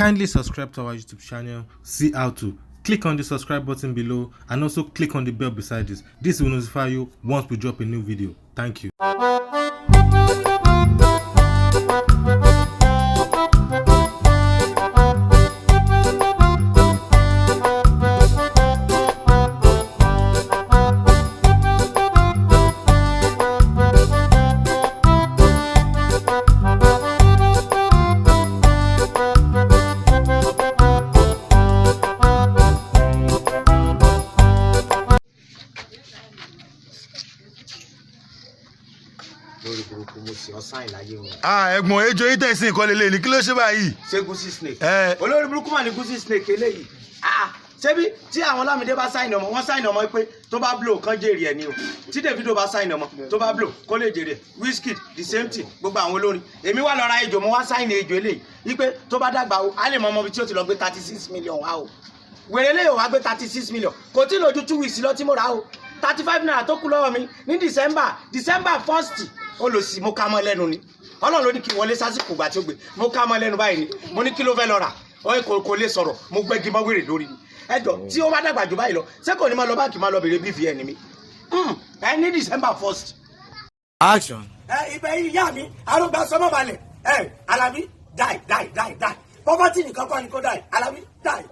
Kindly subscribe to our YouTube channel, see how to. Click on the subscribe button below and also click on the bell beside this. This will notify you once we drop a new video. Thank you. Ẹ̀gbọ́n ejò yín tẹ̀sí nǹkan lélẹ̀ ní kí ló ṣe báyìí. Ṣé Gucci snake. Olórí burúkú mà ní Gucci snake eléyìí. Ṣebí tí àwọn Lámídé bá sáìn ọmọ wọ́n sáìn ọmọ pé tó bá blow kan jèrè ẹ̀ ni o. Tí Davido bá sáìn ọmọ tó bá blow kó lè jèrè ẹ̀. Wizkid the same thing gbogbo àwọn olórin. Èmi wà lọ ra ejò mo wá sáìn ejò eléyìí. Wípé tó bá dàgbà o a lè mọ ọmọ bí tí ó ti lọ gbé 36 million wá o. Wèrè lè wá gbé 36 million. Kò tí lójú 2 weeks lọ tí mo rà o. 35 naira tó kù lọ́wọ́ mi ní December 1st. Olòṣì mo ká mọ́ lẹ́nu ni. Ọlọ́run ló ní kí wọlé sásìkò ìgbà tí ó gbé mo ká mọ́ lẹ́nu báyìí ni mo ní kí ló fẹ́ lọ rà kò lè sọ̀rọ̀ mo gbẹ́gi mọ́ wèrè lórí ni ẹjọ́ tí ó bá dàgbà jù báyìí lọ ṣé kò ní máa lọ báńkì máa lọ bèrè BVN mi ní December 1st. Action. Ibẹ̀ yìí ìyá mi arúgbó sọmọ balẹ̀ Alábí die poverty nìkan kọ́ ni kó die Alábí die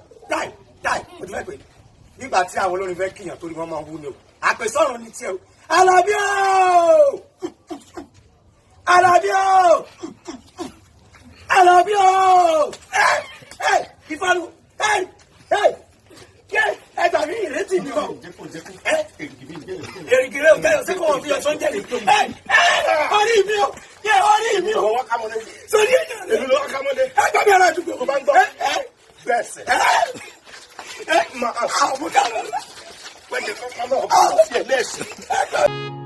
mo ti fẹ́ pè é nígbà tí àwọn olórin fẹ́ kíyàn torí wọ́n máa wú ni o àpèsọ́run ní tiẹ̀ o Alábí o. Alábí o! Alábí o! Ìfàlù! Ẹgbà mi ìrètí mi o! Èrìgìrè ò tẹ́lẹ̀ sí kò wọ́n fi ọ̀ṣọ́ ń jẹ́ nìkan. Orí mi o! Orí mi o! Ọwọ́ kámọ́lé. Sórí ẹ̀jẹ̀ rẹ̀. Èlú lọ́wọ́ kámọ́lé. Ẹgbẹ́ mi ara àdúgbò kò bá ń gbọ́. Bẹ́ẹ̀sẹ̀. Máa àwọn ọmọdé àlọ́. Wẹ́jẹ̀ kọ́kọ́ náà ọ̀pọ̀ sí ẹ̀ lẹ́sìn.